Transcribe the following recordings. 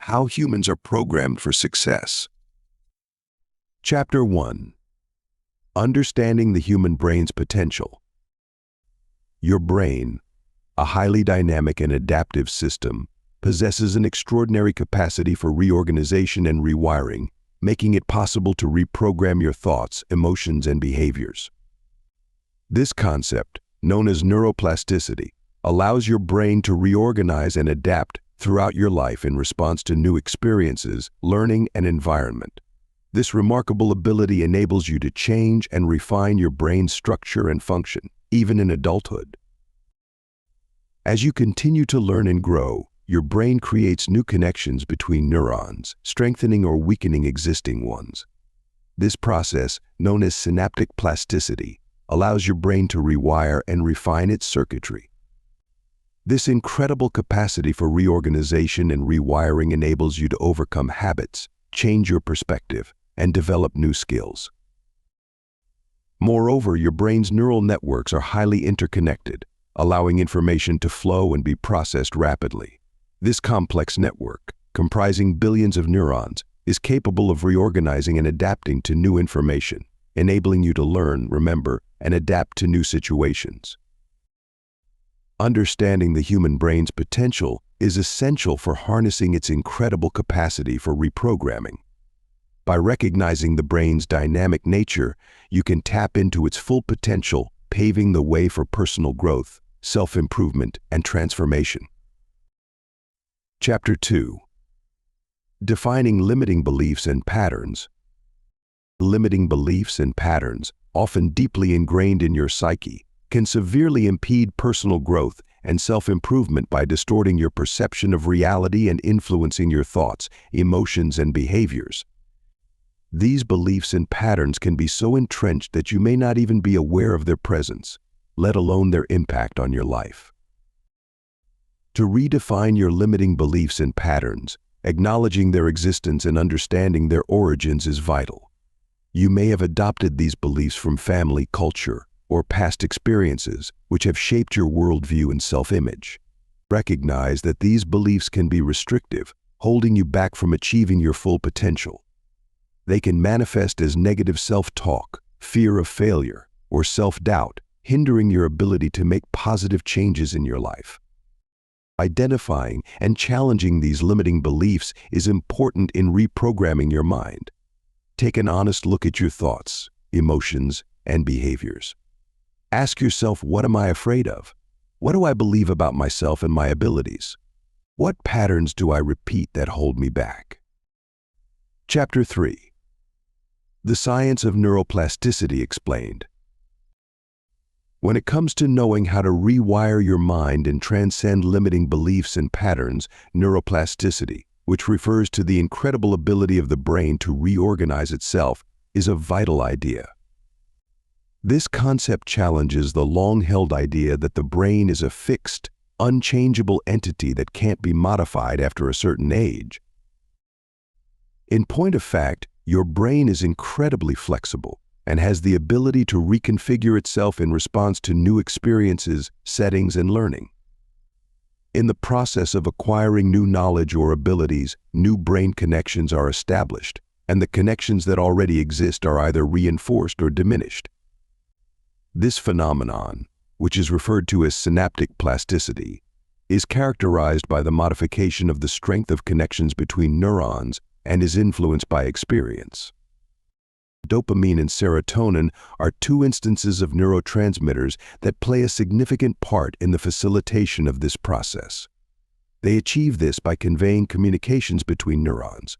How Humans Are Programmed for Success. Chapter 1. Understanding the Human Brain's Potential. Your brain, a highly dynamic and adaptive system, possesses an extraordinary capacity for reorganization and rewiring, making it possible to reprogram your thoughts, emotions, and behaviors. This concept, known as neuroplasticity, allows your brain to reorganize and adapt throughout your life in response to new experiences, learning, and environment. This remarkable ability enables you to change and refine your brain's structure and function, even in adulthood. As you continue to learn and grow, your brain creates new connections between neurons, strengthening or weakening existing ones. This process, known as synaptic plasticity, allows your brain to rewire and refine its circuitry. This incredible capacity for reorganization and rewiring enables you to overcome habits, change your perspective, and develop new skills. Moreover, your brain's neural networks are highly interconnected, allowing information to flow and be processed rapidly. This complex network, comprising billions of neurons, is capable of reorganizing and adapting to new information, enabling you to learn, remember, and adapt to new situations. Understanding the human brain's potential is essential for harnessing its incredible capacity for reprogramming. By recognizing the brain's dynamic nature, you can tap into its full potential, paving the way for personal growth, self-improvement, and transformation. Chapter 2. Defining limiting beliefs and patterns. Limiting beliefs and patterns, often deeply ingrained in your psyche, can severely impede personal growth and self-improvement by distorting your perception of reality and influencing your thoughts, emotions, and behaviors. These beliefs and patterns can be so entrenched that you may not even be aware of their presence, let alone their impact on your life. To redefine your limiting beliefs and patterns, acknowledging their existence and understanding their origins is vital. You may have adopted these beliefs from family, culture, or past experiences which have shaped your worldview and self-image. Recognize that these beliefs can be restrictive, holding you back from achieving your full potential. They can manifest as negative self-talk, fear of failure, or self-doubt, hindering your ability to make positive changes in your life. Identifying and challenging these limiting beliefs is important in reprogramming your mind. Take an honest look at your thoughts, emotions, and behaviors. Ask yourself, what am I afraid of? What do I believe about myself and my abilities? What patterns do I repeat that hold me back? Chapter 3. The Science of Neuroplasticity Explained. When it comes to knowing how to rewire your mind and transcend limiting beliefs and patterns, neuroplasticity, which refers to the incredible ability of the brain to reorganize itself, is a vital idea. This concept challenges the long-held idea that the brain is a fixed, unchangeable entity that can't be modified after a certain age. In point of fact, your brain is incredibly flexible and has the ability to reconfigure itself in response to new experiences, settings, and learning. In the process of acquiring new knowledge or abilities, new brain connections are established, and the connections that already exist are either reinforced or diminished. This phenomenon, which is referred to as synaptic plasticity, is characterized by the modification of the strength of connections between neurons and is influenced by experience. Dopamine and serotonin are two instances of neurotransmitters that play a significant part in the facilitation of this process. They achieve this by conveying communications between neurons.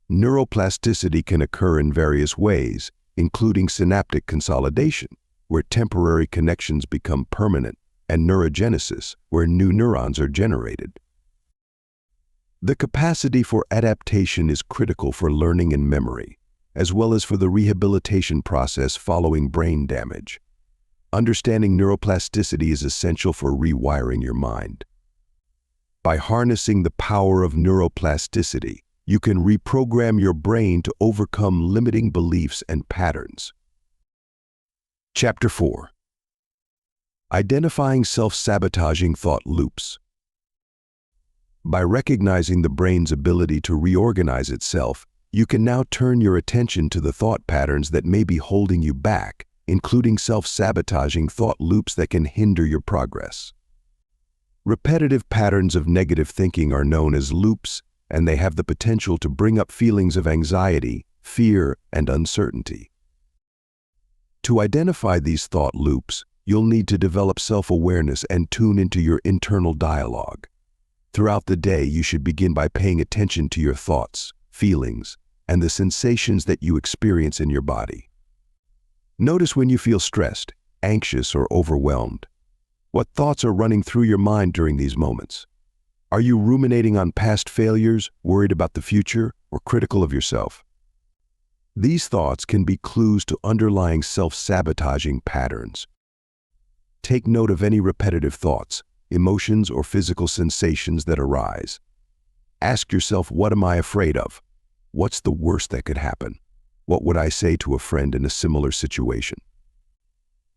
Neuroplasticity can occur in various ways, including synaptic consolidation, where temporary connections become permanent, and neurogenesis, where new neurons are generated. The capacity for adaptation is critical for learning and memory, as well as for the rehabilitation process following brain damage. Understanding neuroplasticity is essential for rewiring your mind. By harnessing the power of neuroplasticity, you can reprogram your brain to overcome limiting beliefs and patterns. Chapter 4. Identifying self-sabotaging thought loops. By recognizing the brain's ability to reorganize itself, you can now turn your attention to the thought patterns that may be holding you back, including self-sabotaging thought loops that can hinder your progress. Repetitive patterns of negative thinking are known as loops, and they have the potential to bring up feelings of anxiety, fear, and uncertainty. To identify these thought loops, you'll need to develop self-awareness and tune into your internal dialogue. Throughout the day, you should begin by paying attention to your thoughts, feelings, and the sensations that you experience in your body. Notice when you feel stressed, anxious, or overwhelmed. What thoughts are running through your mind during these moments? Are you ruminating on past failures, worried about the future, or critical of yourself? These thoughts can be clues to underlying self-sabotaging patterns. Take note of any repetitive thoughts, emotions, or physical sensations that arise. Ask yourself, what am I afraid of? What's the worst that could happen? What would I say to a friend in a similar situation?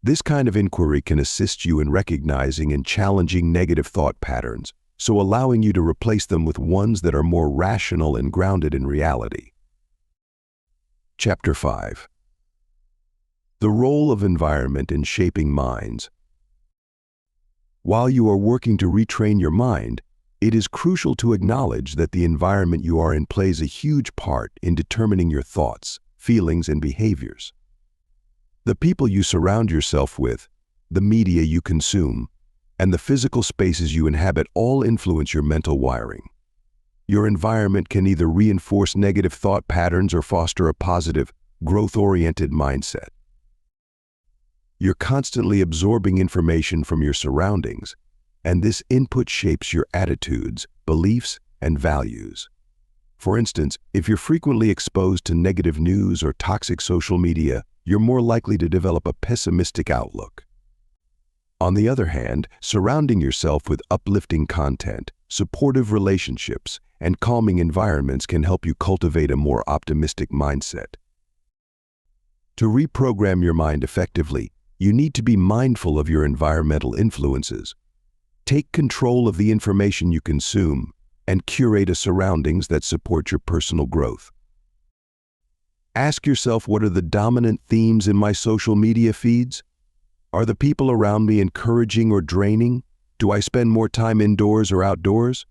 This kind of inquiry can assist you in recognizing and challenging negative thought patterns, so allowing you to replace them with ones that are more rational and grounded in reality. Chapter 5. The role of environment in shaping minds. While you are working to retrain your mind, it is crucial to acknowledge that the environment you are in plays a huge part in determining your thoughts, feelings, and behaviors. The people you surround yourself with, the media you consume, and the physical spaces you inhabit all influence your mental wiring. Your environment can either reinforce negative thought patterns or foster a positive, growth-oriented mindset. You're constantly absorbing information from your surroundings, and this input shapes your attitudes, beliefs, and values. For instance, if you're frequently exposed to negative news or toxic social media, you're more likely to develop a pessimistic outlook. On the other hand, surrounding yourself with uplifting content, supportive relationships, and calming environments can help you cultivate a more optimistic mindset. To reprogram your mind effectively, you need to be mindful of your environmental influences. Take control of the information you consume and curate a surroundings that support your personal growth. Ask yourself, what are the dominant themes in my social media feeds? Are the people around me encouraging or draining? Do I spend more time indoors or outdoors?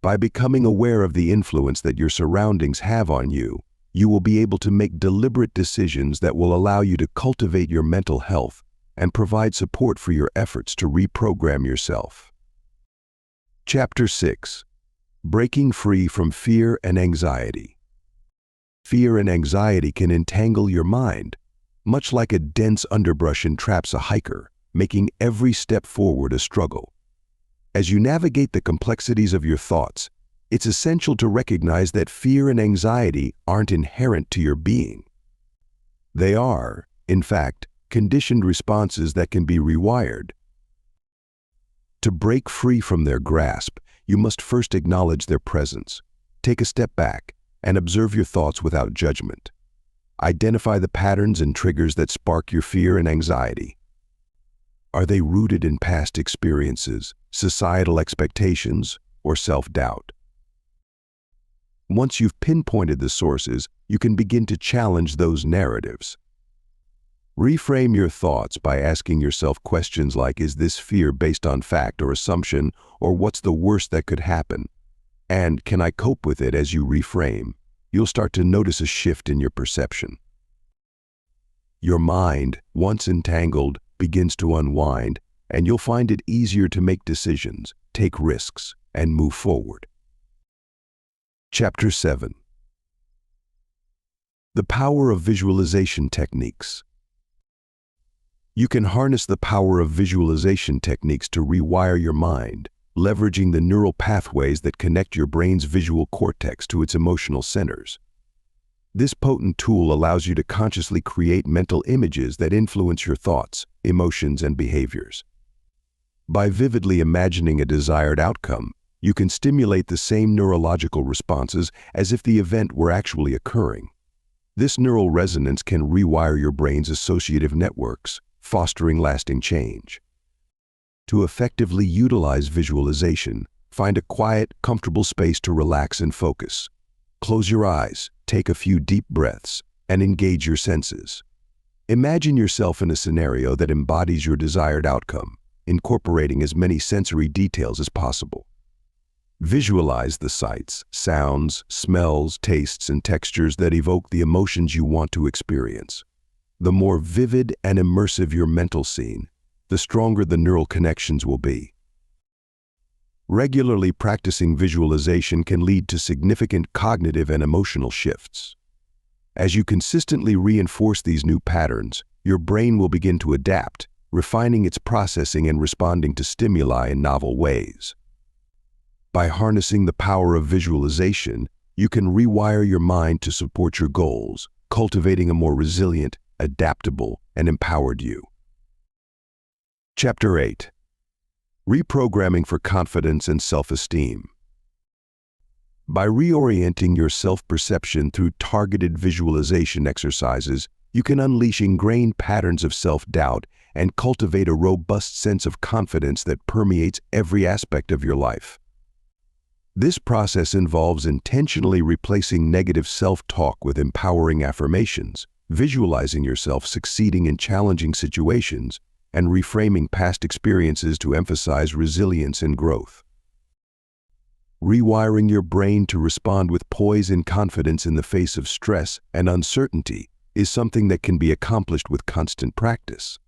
By becoming aware of the influence that your surroundings have on you, you will be able to make deliberate decisions that will allow you to cultivate your mental health and provide support for your efforts to reprogram yourself. Chapter 6. Breaking free from fear and anxiety. Fear and anxiety can entangle your mind, much like a dense underbrush entraps a hiker, making every step forward a struggle. As you navigate the complexities of your thoughts, it's essential to recognize that fear and anxiety aren't inherent to your being. They are, in fact, conditioned responses that can be rewired. To break free from their grasp, you must first acknowledge their presence. Take a step back and observe your thoughts without judgment. Identify the patterns and triggers that spark your fear and anxiety. Are they rooted in past experiences, societal expectations, or self-doubt? Once you've pinpointed the sources, you can begin to challenge those narratives. Reframe your thoughts by asking yourself questions like, is this fear based on fact or assumption, or what's the worst that could happen? And can I cope with it? As you reframe, you'll start to notice a shift in your perception. Your mind, once entangled, begins to unwind, and you'll find it easier to make decisions, take risks, and move forward. Chapter 7. The power of visualization techniques. You can harness the power of visualization techniques to rewire your mind, leveraging the neural pathways that connect your brain's visual cortex to its emotional centers. This potent tool allows you to consciously create mental images that influence your thoughts, emotions, and behaviors. By vividly imagining a desired outcome, you can stimulate the same neurological responses as if the event were actually occurring. This neural resonance can rewire your brain's associative networks, fostering lasting change. To effectively utilize visualization, Find a quiet, comfortable space to relax and focus. Close your eyes, take a few deep breaths, and engage your senses. Imagine yourself in a scenario that embodies your desired outcome, incorporating as many sensory details as possible. Visualize the sights, sounds, smells, tastes, and textures that evoke the emotions you want to experience. The more vivid and immersive your mental scene, the stronger the neural connections will be. Regularly practicing visualization can lead to significant cognitive and emotional shifts. As you consistently reinforce these new patterns, your brain will begin to adapt, refining its processing and responding to stimuli in novel ways. By harnessing the power of visualization, you can rewire your mind to support your goals, cultivating a more resilient, adaptable, and empowered you. Chapter 8. Reprogramming for Confidence and Self-Esteem. By reorienting your self-perception through targeted visualization exercises, you can unleash ingrained patterns of self-doubt and cultivate a robust sense of confidence that permeates every aspect of your life. This process involves intentionally replacing negative self-talk with empowering affirmations, visualizing yourself succeeding in challenging situations, and reframing past experiences to emphasize resilience and growth. Rewiring your brain to respond with poise and confidence in the face of stress and uncertainty is something that can be accomplished with constant practice.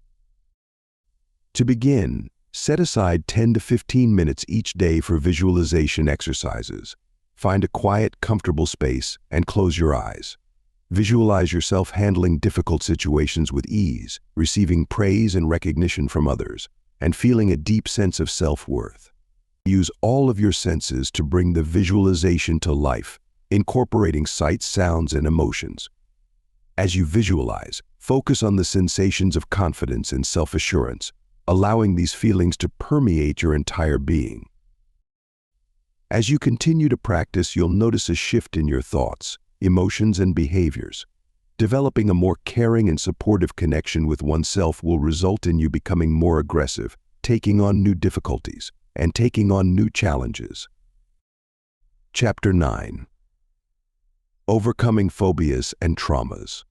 To begin, set aside 10 to 15 minutes each day for visualization exercises. Find a quiet, comfortable space and close your eyes. Visualize yourself handling difficult situations with ease, receiving praise and recognition from others, and feeling a deep sense of self-worth. Use all of your senses to bring the visualization to life, incorporating sights, sounds, and emotions. As you visualize, focus on the sensations of confidence and self-assurance, allowing these feelings to permeate your entire being. As you continue to practice, you'll notice a shift in your thoughts, emotions, and behaviors. Developing a more caring and supportive connection with oneself will result in you becoming more aggressive, taking on new difficulties, and taking on new challenges. Chapter 9. Overcoming Phobias and Traumas.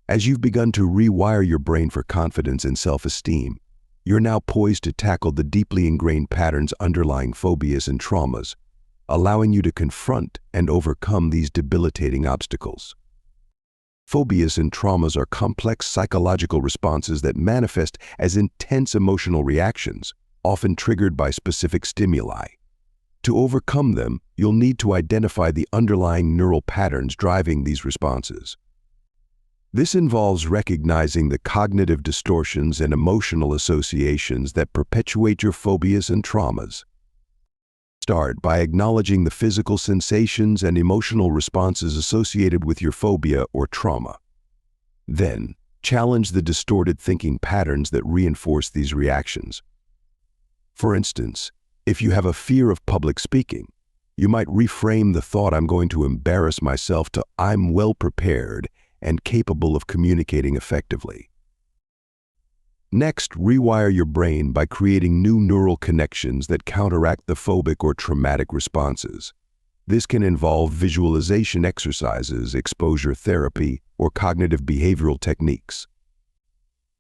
As you've begun to rewire your brain for confidence and self-esteem, you're now poised to tackle the deeply ingrained patterns underlying phobias and traumas, allowing you to confront and overcome these debilitating obstacles. Phobias and traumas are complex psychological responses that manifest as intense emotional reactions, often triggered by specific stimuli. To overcome them, you'll need to identify the underlying neural patterns driving these responses. This involves recognizing the cognitive distortions and emotional associations that perpetuate your phobias and traumas. Start by acknowledging the physical sensations and emotional responses associated with your phobia or trauma. Then, challenge the distorted thinking patterns that reinforce these reactions. For instance, if you have a fear of public speaking, you might reframe the thought "I'm going to embarrass myself" to "I'm well prepared and capable of communicating effectively." Next, rewire your brain by creating new neural connections that counteract the phobic or traumatic responses. This can involve visualization exercises, exposure therapy, or cognitive behavioral techniques.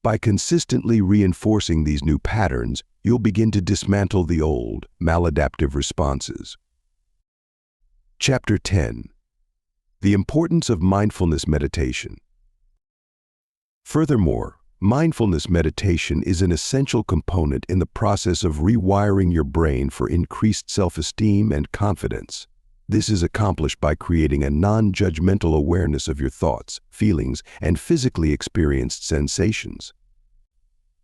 By consistently reinforcing these new patterns, you'll begin to dismantle the old, maladaptive responses. Chapter 10. The Importance of Mindfulness Meditation. Furthermore, mindfulness meditation is an essential component in the process of rewiring your brain for increased self-esteem and confidence. This is accomplished by creating a non-judgmental awareness of your thoughts, feelings, and physically experienced sensations.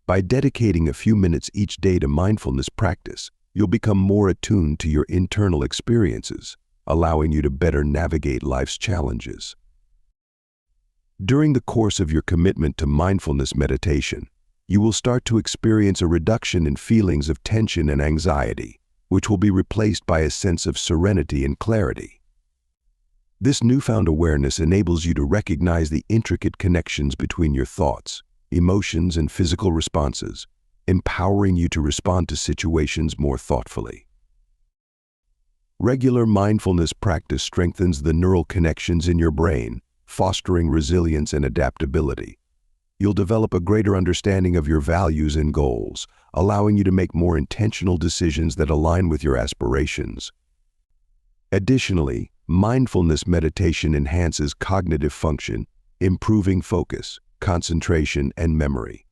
By dedicating a few minutes each day to mindfulness practice, you'll become more attuned to your internal experiences, allowing you to better navigate life's challenges. During the course of your commitment to mindfulness meditation, you will start to experience a reduction in feelings of tension and anxiety, which will be replaced by a sense of serenity and clarity. This newfound awareness enables you to recognize the intricate connections between your thoughts, emotions, and physical responses, empowering you to respond to situations more thoughtfully. Regular mindfulness practice strengthens the neural connections in your brain, fostering resilience and adaptability. You'll develop a greater understanding of your values and goals, allowing you to make more intentional decisions that align with your aspirations. Additionally, mindfulness meditation enhances cognitive function, improving focus, concentration, and memory.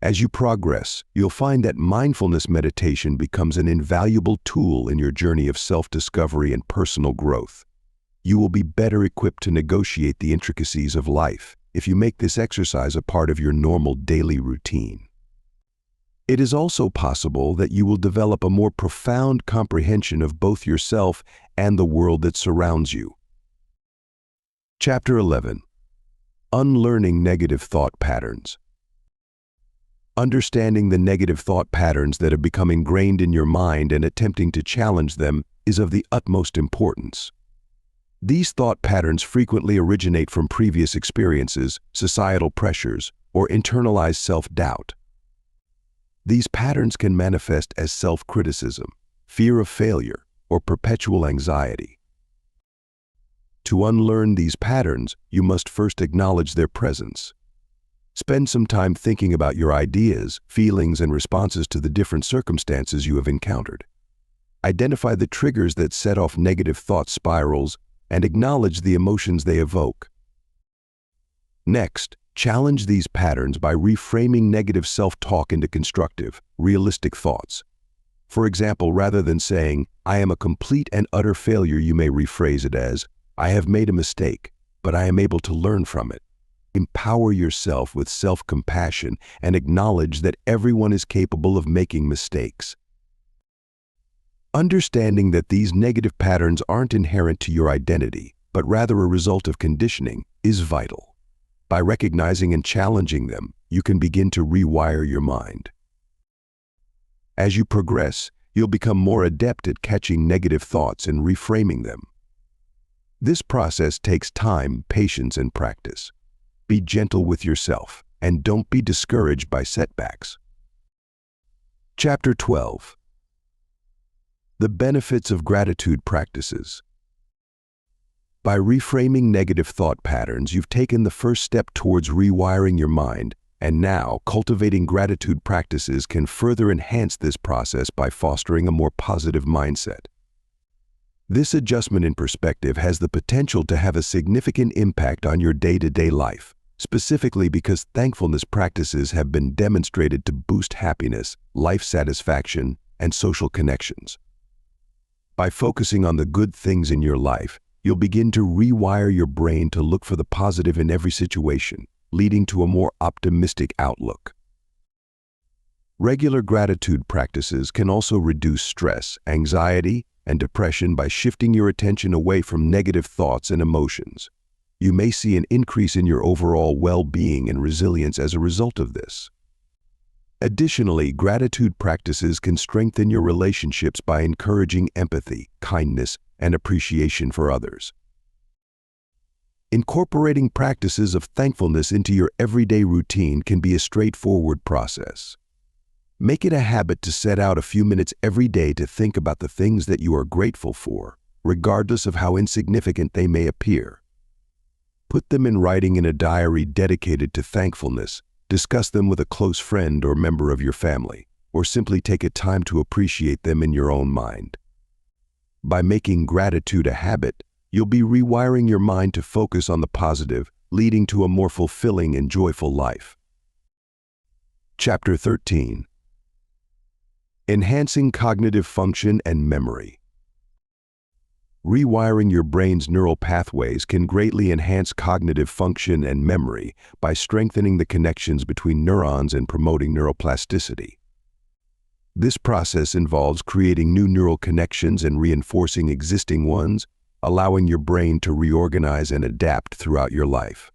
As you progress, you'll find that mindfulness meditation becomes an invaluable tool in your journey of self-discovery and personal growth. You will be better equipped to negotiate the intricacies of life if you make this exercise a part of your normal daily routine. It is also possible that you will develop a more profound comprehension of both yourself and the world that surrounds you. Chapter 11. Unlearning Negative Thought Patterns. Understanding the negative thought patterns that have become ingrained in your mind and attempting to challenge them is of the utmost importance. These thought patterns frequently originate from previous experiences, societal pressures, or internalized self-doubt. These patterns can manifest as self-criticism, fear of failure, or perpetual anxiety. To unlearn these patterns, you must first acknowledge their presence. Spend some time thinking about your ideas, feelings, and responses to the different circumstances you have encountered. Identify the triggers that set off negative thought spirals and acknowledge the emotions they evoke. Next, challenge these patterns by reframing negative self-talk into constructive, realistic thoughts. For example, rather than saying, "I am a complete and utter failure," you may rephrase it as, "I have made a mistake, but I am able to learn from it." Empower yourself with self-compassion and acknowledge that everyone is capable of making mistakes. Understanding that these negative patterns aren't inherent to your identity, but rather a result of conditioning, is vital. By recognizing and challenging them, you can begin to rewire your mind. As you progress, you'll become more adept at catching negative thoughts and reframing them. This process takes time, patience, and practice. Be gentle with yourself, and don't be discouraged by setbacks. Chapter 12. The benefits of gratitude practices. By reframing negative thought patterns, you've taken the first step towards rewiring your mind, and now cultivating gratitude practices can further enhance this process by fostering a more positive mindset. This adjustment in perspective has the potential to have a significant impact on your day-to-day life, specifically because thankfulness practices have been demonstrated to boost happiness, life satisfaction, and social connections. By focusing on the good things in your life, you'll begin to rewire your brain to look for the positive in every situation, leading to a more optimistic outlook. Regular gratitude practices can also reduce stress, anxiety, and depression by shifting your attention away from negative thoughts and emotions. You may see an increase in your overall well-being and resilience as a result of this. Additionally, gratitude practices can strengthen your relationships by encouraging empathy, kindness, and appreciation for others. Incorporating practices of thankfulness into your everyday routine can be a straightforward process. Make it a habit to set out a few minutes every day to think about the things that you are grateful for, regardless of how insignificant they may appear. Put them in writing in a diary dedicated to thankfulness, discuss them with a close friend or member of your family, or simply take a time to appreciate them in your own mind. By making gratitude a habit, you'll be rewiring your mind to focus on the positive, leading to a more fulfilling and joyful life. Chapter 13. Enhancing cognitive function and memory. Rewiring your brain's neural pathways can greatly enhance cognitive function and memory by strengthening the connections between neurons and promoting neuroplasticity. This process involves creating new neural connections and reinforcing existing ones, allowing your brain to reorganize and adapt throughout your life.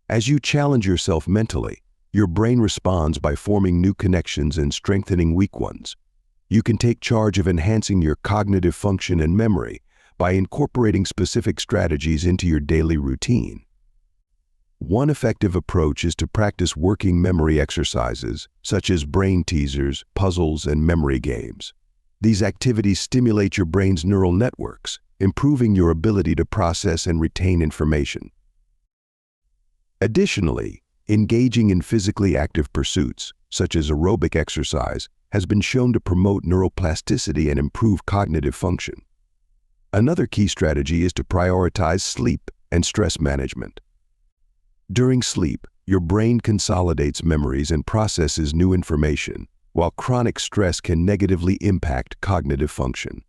As you challenge yourself mentally, your brain responds by forming new connections and strengthening weak ones. You can take charge of enhancing your cognitive function and memory by incorporating specific strategies into your daily routine. One effective approach is to practice working memory exercises, such as brain teasers, puzzles, and memory games. These activities stimulate your brain's neural networks, improving your ability to process and retain information. Additionally, engaging in physically active pursuits, such as aerobic exercise, has been shown to promote neuroplasticity and improve cognitive function. Another key strategy is to prioritize sleep and stress management. During sleep, your brain consolidates memories and processes new information, while chronic stress can negatively impact cognitive function.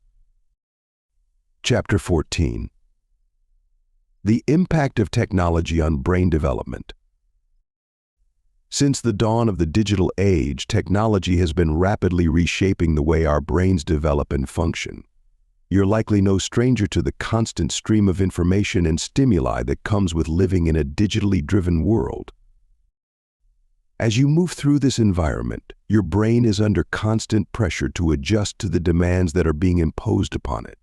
Chapter 14. The impact of technology on brain development. Since the dawn of the digital age, technology has been rapidly reshaping the way our brains develop and function. You're likely no stranger to the constant stream of information and stimuli that comes with living in a digitally driven world. As you move through this environment, your brain is under constant pressure to adjust to the demands that are being imposed upon it.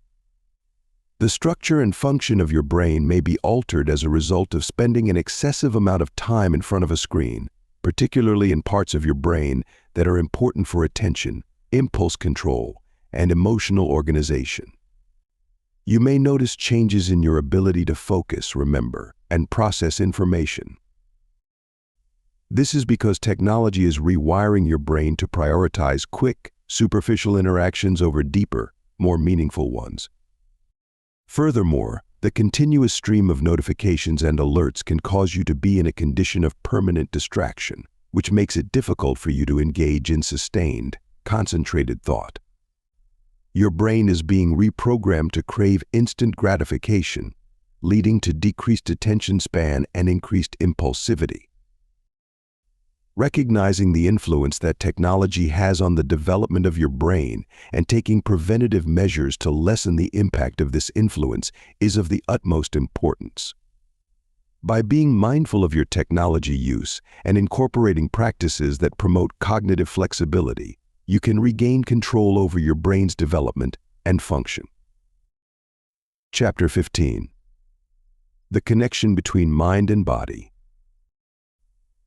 The structure and function of your brain may be altered as a result of spending an excessive amount of time in front of a screen, particularly in parts of your brain that are important for attention, impulse control, and emotional organization. You may notice changes in your ability to focus, remember, and process information. This is because technology is rewiring your brain to prioritize quick, superficial interactions over deeper, more meaningful ones. Furthermore, the continuous stream of notifications and alerts can cause you to be in a condition of permanent distraction, which makes it difficult for you to engage in sustained, concentrated thought. Your brain is being reprogrammed to crave instant gratification, leading to decreased attention span and increased impulsivity. Recognizing the influence that technology has on the development of your brain and taking preventative measures to lessen the impact of this influence is of the utmost importance. By being mindful of your technology use and incorporating practices that promote cognitive flexibility, you can regain control over your brain's development and function. Chapter 15. The connection between mind and body.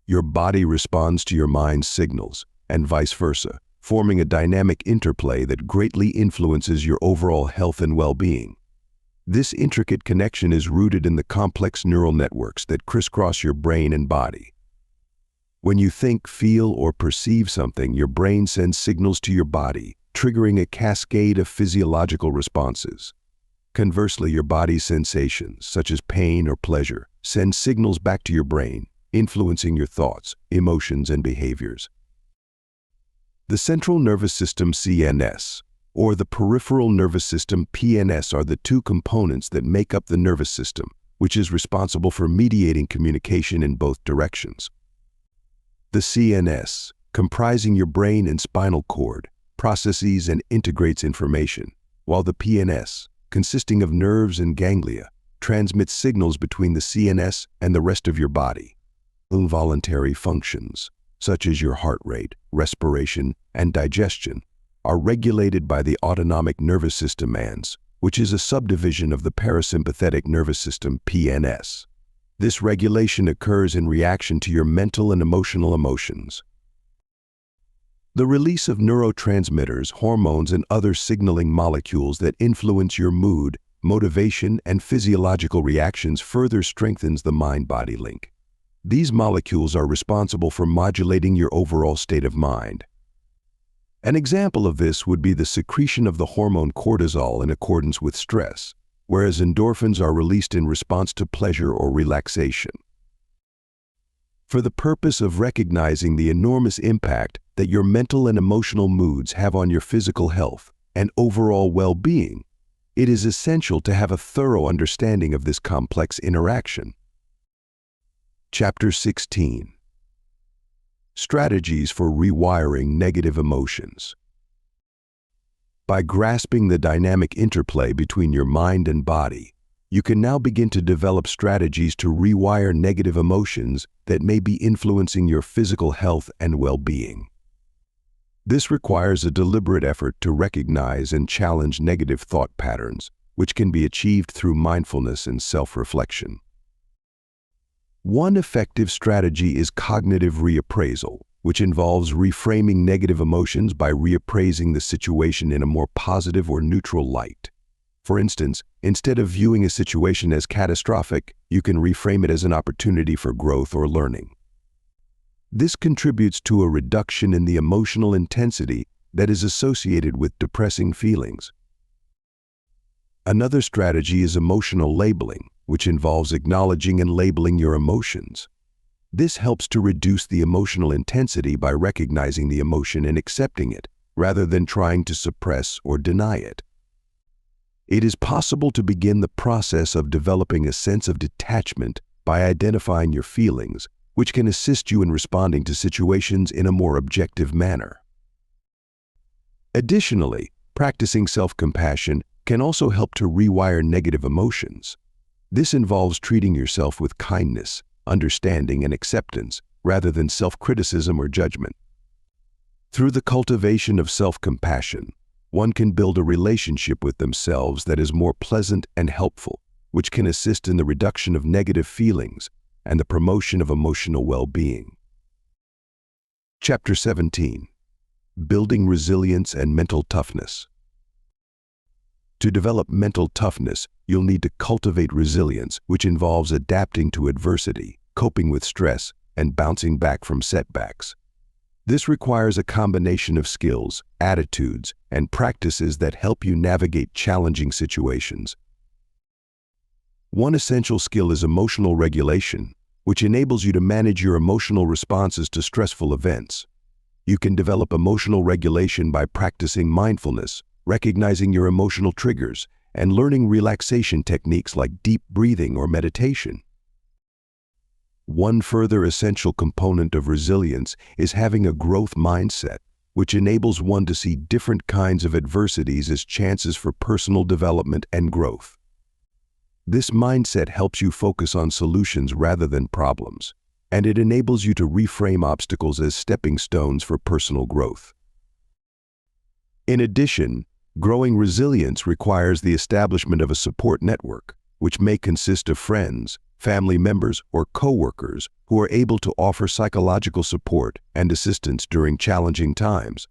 Your body responds to your mind's signals, and vice versa, forming a dynamic interplay that greatly influences your overall health and well-being. This intricate connection is rooted in the complex neural networks that crisscross your brain and body. When you think, feel, or perceive something, your brain sends signals to your body, triggering a cascade of physiological responses. Conversely, your body's sensations, such as pain or pleasure, send signals back to your brain, influencing your thoughts, emotions, and behaviors. The central nervous system CNS, or the peripheral nervous system PNS, are the two components that make up the nervous system, which is responsible for mediating communication in both directions. The CNS, comprising your brain and spinal cord, processes and integrates information, while the PNS, consisting of nerves and ganglia, transmits signals between the CNS and the rest of your body. Involuntary functions, such as your heart rate, respiration, and digestion, are regulated by the autonomic nervous system ANS, which is a subdivision of the parasympathetic nervous system PNS. This regulation occurs in reaction to your mental and emotional emotions. The release of neurotransmitters, hormones, and other signaling molecules that influence your mood, motivation, and physiological reactions further strengthens the mind-body link. These molecules are responsible for modulating your overall state of mind. An example of this would be the secretion of the hormone cortisol in accordance with stress, whereas endorphins are released in response to pleasure or relaxation. For the purpose of recognizing the enormous impact that your mental and emotional moods have on your physical health and overall well-being, it is essential to have a thorough understanding of this complex interaction. Chapter 16. Strategies for rewiring negative emotions. By grasping the dynamic interplay between your mind and body, you can now begin to develop strategies to rewire negative emotions that may be influencing your physical health and well-being. This requires a deliberate effort to recognize and challenge negative thought patterns, which can be achieved through mindfulness and self-reflection. One effective strategy is cognitive reappraisal, which involves reframing negative emotions by reappraising the situation in a more positive or neutral light. For instance, instead of viewing a situation as catastrophic, you can reframe it as an opportunity for growth or learning. This contributes to a reduction in the emotional intensity that is associated with depressing feelings. Another strategy is emotional labeling, which involves acknowledging and labeling your emotions. This helps to reduce the emotional intensity by recognizing the emotion and accepting it, rather than trying to suppress or deny it. It is possible to begin the process of developing a sense of detachment by identifying your feelings, which can assist you in responding to situations in a more objective manner. Additionally, practicing self-compassion can also help to rewire negative emotions. This involves treating yourself with kindness, understanding, and acceptance, rather than self-criticism or judgment. Through the cultivation of self-compassion, one can build a relationship with themselves that is more pleasant and helpful, which can assist in the reduction of negative feelings and the promotion of emotional well-being. Chapter 17. Building Resilience and Mental Toughness. To develop mental toughness, you'll need to cultivate resilience, which involves adapting to adversity, coping with stress, and bouncing back from setbacks. This requires a combination of skills, attitudes, and practices that help you navigate challenging situations. One essential skill is emotional regulation, which enables you to manage your emotional responses to stressful events. You can develop emotional regulation by practicing mindfulness, recognizing your emotional triggers, and learning relaxation techniques like deep breathing or meditation. One further essential component of resilience is having a growth mindset, which enables one to see different kinds of adversities as chances for personal development and growth. This mindset helps you focus on solutions rather than problems, and it enables you to reframe obstacles as stepping stones for personal growth. In addition, growing resilience requires the establishment of a support network, which may consist of friends, family members, or co-workers who are able to offer psychological support and assistance during challenging times.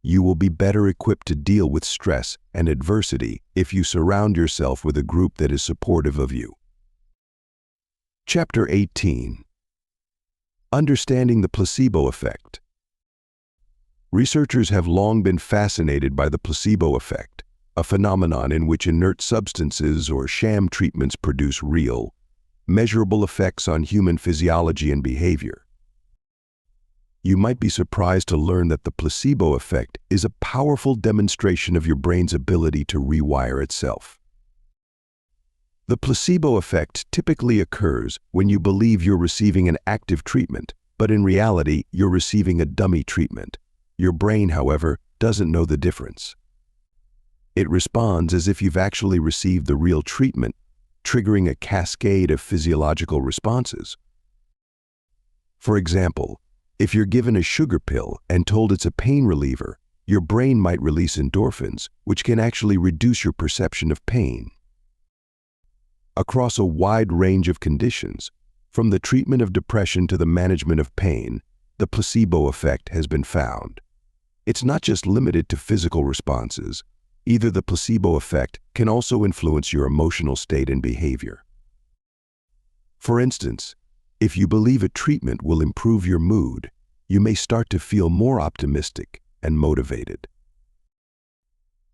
You will be better equipped to deal with stress and adversity if you surround yourself with a group that is supportive of you. Chapter 18. Understanding the placebo effect. Researchers have long been fascinated by the placebo effect, a phenomenon in which inert substances or sham treatments produce real, measurable effects on human physiology and behavior. You might be surprised to learn that the placebo effect is a powerful demonstration of your brain's ability to rewire itself. The placebo effect typically occurs when you believe you're receiving an active treatment, but in reality, you're receiving a dummy treatment. Your brain, however, doesn't know the difference. It responds as if you've actually received the real treatment, triggering a cascade of physiological responses. For example, if you're given a sugar pill and told it's a pain reliever, your brain might release endorphins, which can actually reduce your perception of pain. Across a wide range of conditions, from the treatment of depression to the management of pain, the placebo effect has been found. It's not just limited to physical responses. Either the placebo effect can also influence your emotional state and behavior. For instance, if you believe a treatment will improve your mood, you may start to feel more optimistic and motivated.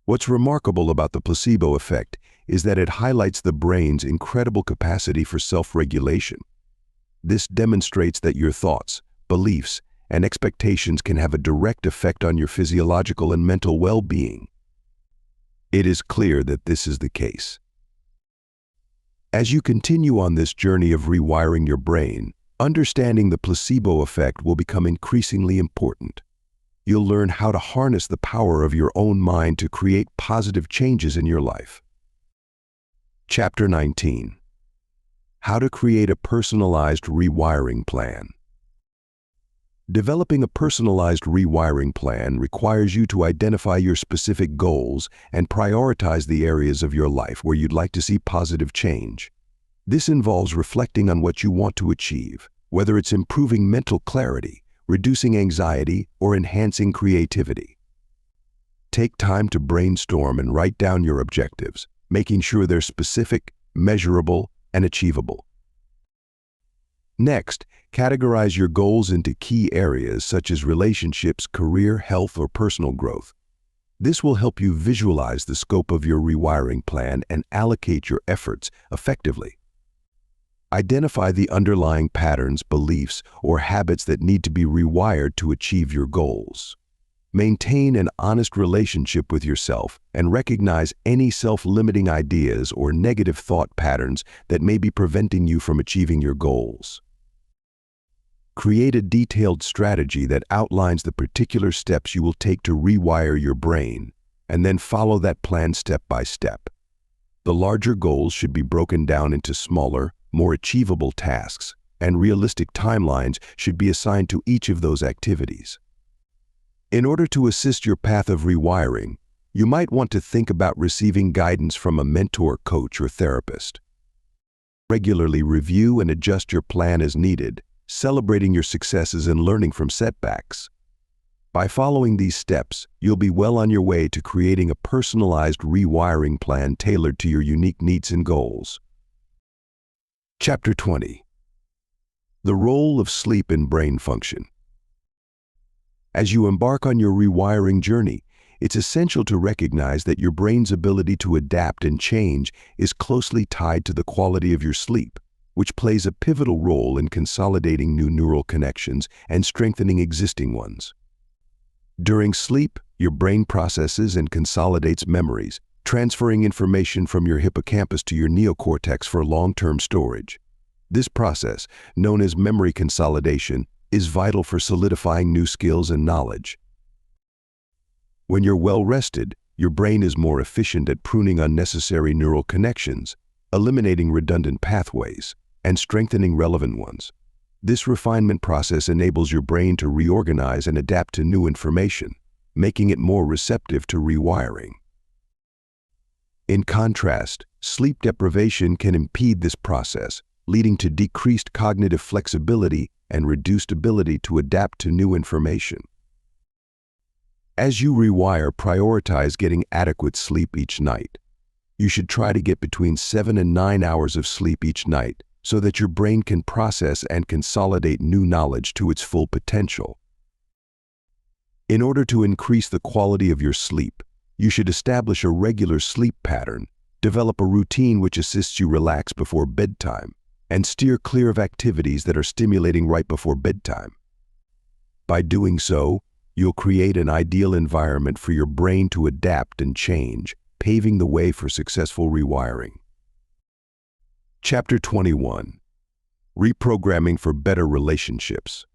What's remarkable about the placebo effect is that it highlights the brain's incredible capacity for self-regulation. This demonstrates that your thoughts, beliefs, and expectations can have a direct effect on your physiological and mental well-being. It is clear that this is the case. As you continue on this journey of rewiring your brain, understanding the placebo effect will become increasingly important. You'll learn how to harness the power of your own mind to create positive changes in your life. Chapter 19. How to create a personalized rewiring plan. Developing a personalized rewiring plan requires you to identify your specific goals and prioritize the areas of your life where you'd like to see positive change. This involves reflecting on what you want to achieve, whether it's improving mental clarity, reducing anxiety, or enhancing creativity. Take time to brainstorm and write down your objectives, making sure they're specific, measurable, and achievable. Next, categorize your goals into key areas such as relationships, career, health, or personal growth. This will help you visualize the scope of your rewiring plan and allocate your efforts effectively. Identify the underlying patterns, beliefs, or habits that need to be rewired to achieve your goals. Maintain an honest relationship with yourself and recognize any self-limiting ideas or negative thought patterns that may be preventing you from achieving your goals. Create a detailed strategy that outlines the particular steps you will take to rewire your brain, and then follow that plan step by step. The larger goals should be broken down into smaller, more achievable tasks, and realistic timelines should be assigned to each of those activities. In order to assist your path of rewiring, you might want to think about receiving guidance from a mentor, coach, or therapist. Regularly review and adjust your plan as needed, celebrating your successes and learning from setbacks. By following these steps, you'll be well on your way to creating a personalized rewiring plan tailored to your unique needs and goals. Chapter 20. The role of sleep in brain function. As you embark on your rewiring journey, it's essential to recognize that your brain's ability to adapt and change is closely tied to the quality of your sleep, which plays a pivotal role in consolidating new neural connections and strengthening existing ones. During sleep, your brain processes and consolidates memories, transferring information from your hippocampus to your neocortex for long-term storage. This process, known as memory consolidation, is vital for solidifying new skills and knowledge. When you're well rested, your brain is more efficient at pruning unnecessary neural connections, eliminating redundant pathways, and strengthening relevant ones. This refinement process enables your brain to reorganize and adapt to new information, making it more receptive to rewiring. In contrast, sleep deprivation can impede this process, leading to decreased cognitive flexibility and reduced ability to adapt to new information. As you rewire, prioritize getting adequate sleep each night. You should try to get between 7 and 9 hours of sleep each night so that your brain can process and consolidate new knowledge to its full potential. In order to increase the quality of your sleep, you should establish a regular sleep pattern, develop a routine which assists you relax before bedtime, and steer clear of activities that are stimulating right before bedtime. By doing so, you'll create an ideal environment for your brain to adapt and change, paving the way for successful rewiring. Chapter 21. Reprogramming for better relationships.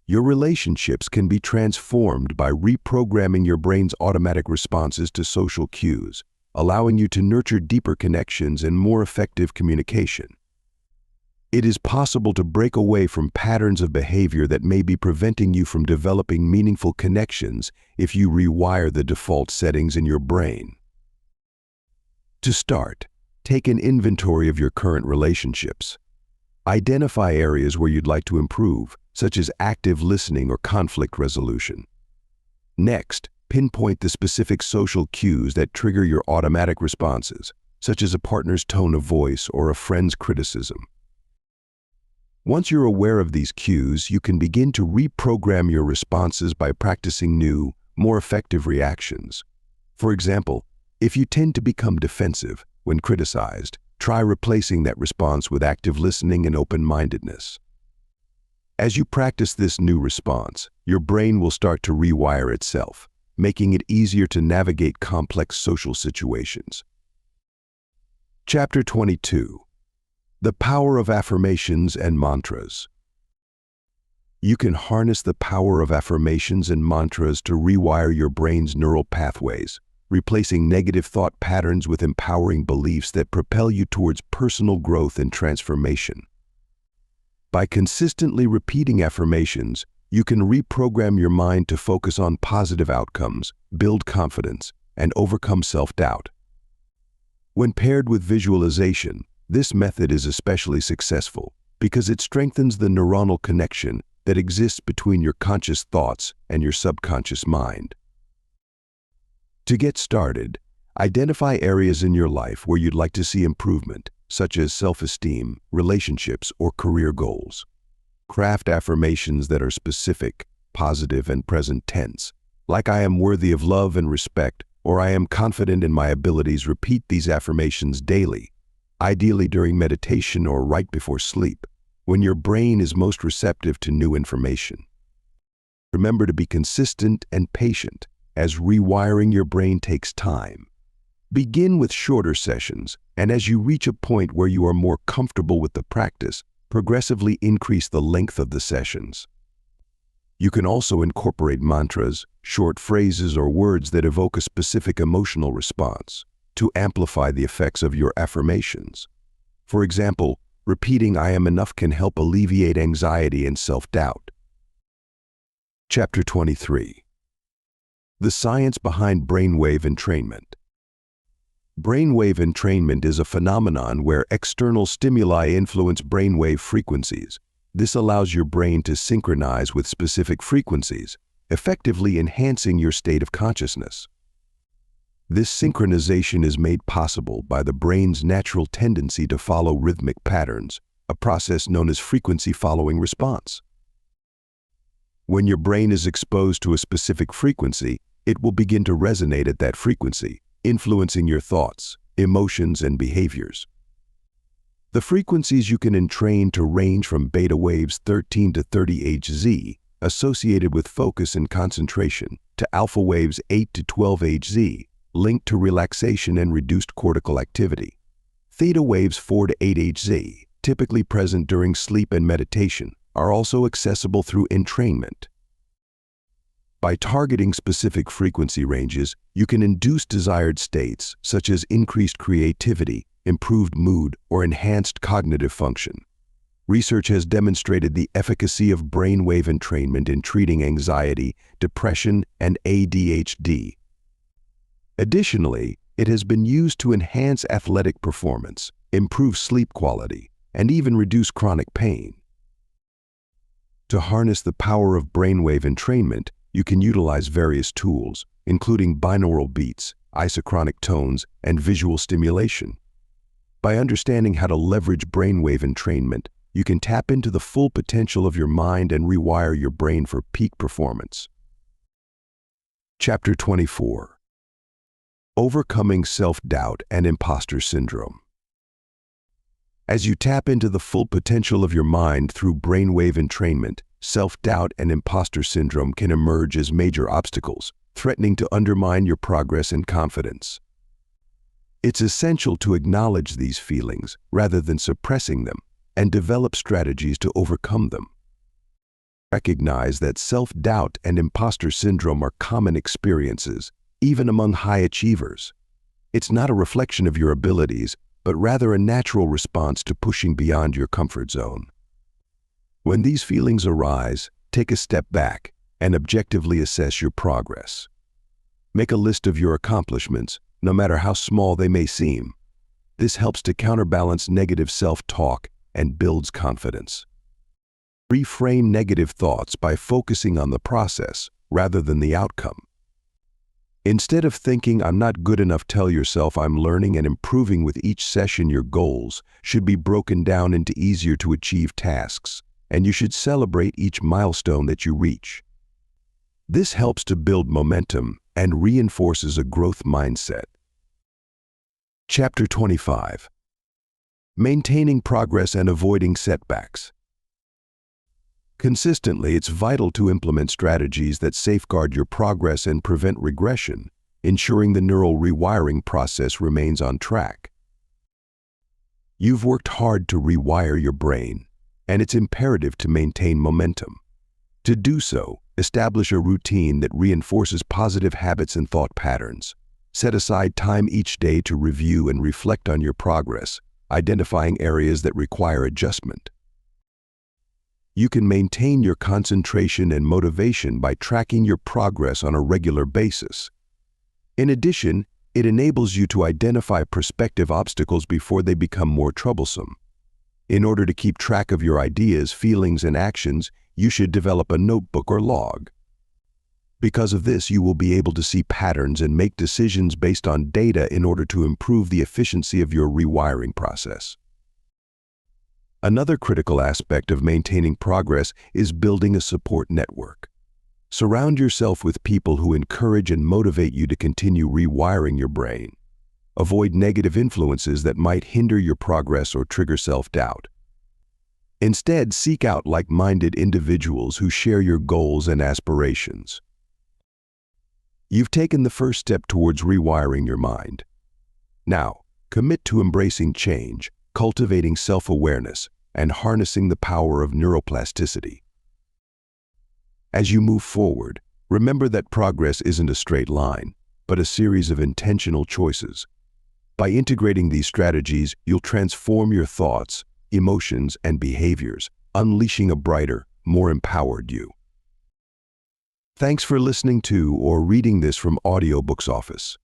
Your relationships can be transformed by reprogramming your brain's automatic responses to social cues, allowing you to nurture deeper connections and more effective communication. It is possible to break away from patterns of behavior that may be preventing you from developing meaningful connections if you rewire the default settings in your brain. To start, take an inventory of your current relationships. Identify areas where you'd like to improve, such as active listening or conflict resolution. Next, pinpoint the specific social cues that trigger your automatic responses, such as a partner's tone of voice or a friend's criticism. Once you're aware of these cues, you can begin to reprogram your responses by practicing new, more effective reactions. For example, if you tend to become defensive when criticized, try replacing that response with active listening and open-mindedness. As you practice this new response, your brain will start to rewire itself, making it easier to navigate complex social situations. Chapter 22. The power of affirmations and mantras. You can harness the power of affirmations and mantras to rewire your brain's neural pathways, replacing negative thought patterns with empowering beliefs that propel you towards personal growth and transformation. By consistently repeating affirmations, you can reprogram your mind to focus on positive outcomes, build confidence, and overcome self-doubt. When paired with visualization, This method is especially successful because it strengthens the neuronal connection that exists between your conscious thoughts and your subconscious mind. To get started, identify areas in your life where you'd like to see improvement, such as self-esteem, relationships, or career goals. Craft affirmations that are specific, positive, and present tense, like "I am worthy of love and respect," or "I am confident in my abilities." Repeat these affirmations daily, ideally during meditation or right before sleep, when your brain is most receptive to new information. Remember to be consistent and patient, as rewiring your brain takes time. Begin with shorter sessions, and as you reach a point where you are more comfortable with the practice, progressively increase the length of the sessions. You can also incorporate mantras, short phrases, or words that evoke a specific emotional response to amplify the effects of your affirmations. For example, repeating "I am enough" can help alleviate anxiety and self-doubt. Chapter 23. The science behind brainwave entrainment. Brainwave entrainment is a phenomenon where external stimuli influence brainwave frequencies. This allows your brain to synchronize with specific frequencies, effectively enhancing your state of consciousness. This synchronization is made possible by the brain's natural tendency to follow rhythmic patterns, a process known as frequency-following response. When your brain is exposed to a specific frequency, it will begin to resonate at that frequency, influencing your thoughts, emotions, and behaviors. The frequencies you can entrain to range from beta waves 13 to 30 Hz, associated with focus and concentration, to alpha waves 8 to 12 Hz, linked to relaxation and reduced cortical activity. Theta waves 4 to 8 Hz, typically present during sleep and meditation, are also accessible through entrainment. By targeting specific frequency ranges, you can induce desired states such as increased creativity, improved mood, or enhanced cognitive function. Research has demonstrated the efficacy of brainwave entrainment in treating anxiety, depression, and ADHD. Additionally, it has been used to enhance athletic performance, improve sleep quality, and even reduce chronic pain. To harness the power of brainwave entrainment, you can utilize various tools, including binaural beats, isochronic tones, and visual stimulation. By understanding how to leverage brainwave entrainment, you can tap into the full potential of your mind and rewire your brain for peak performance. Chapter 24. Overcoming self-doubt and imposter syndrome. As you tap into the full potential of your mind through brainwave entrainment, self-doubt and imposter syndrome can emerge as major obstacles, threatening to undermine your progress and confidence. It's essential to acknowledge these feelings rather than suppressing them, and develop strategies to overcome them. Recognize that self-doubt and imposter syndrome are common experiences, even among high achievers. It's not a reflection of your abilities, but rather a natural response to pushing beyond your comfort zone. When these feelings arise, take a step back and objectively assess your progress. Make a list of your accomplishments, no matter how small they may seem. This helps to counterbalance negative self-talk and builds confidence. Reframe negative thoughts by focusing on the process rather than the outcome. Instead of thinking "I'm not good enough," tell yourself "I'm learning and improving with each session." Your goals should be broken down into easier to achieve tasks, and you should celebrate each milestone that you reach. This helps to build momentum and reinforces a growth mindset. Chapter 25. Maintaining progress and avoiding setbacks. Consistently, it's vital to implement strategies that safeguard your progress and prevent regression, ensuring the neural rewiring process remains on track. You've worked hard to rewire your brain, and it's imperative to maintain momentum. To do so, establish a routine that reinforces positive habits and thought patterns. Set aside time each day to review and reflect on your progress, identifying areas that require adjustment. You can maintain your concentration and motivation by tracking your progress on a regular basis. In addition, It enables you to identify prospective obstacles before they become more troublesome. In order to keep track of your ideas, feelings, and actions, you should develop a notebook or log. Because of this, you will be able to see patterns and make decisions based on data in order to improve the efficiency of your rewiring process. Another critical aspect of maintaining progress is building a support network. Surround yourself with people who encourage and motivate you to continue rewiring your brain. Avoid negative influences that might hinder your progress or trigger self-doubt. Instead, seek out like-minded individuals who share your goals and aspirations. You've taken the first step towards rewiring your mind. Now, commit to embracing change, cultivating self-awareness, and harnessing the power of neuroplasticity. As you move forward, remember that progress isn't a straight line, but a series of intentional choices. By integrating these strategies, you'll transform your thoughts, emotions, and behaviors, unleashing a brighter, more empowered you. Thanks for listening to or reading this from Audiobooks Office.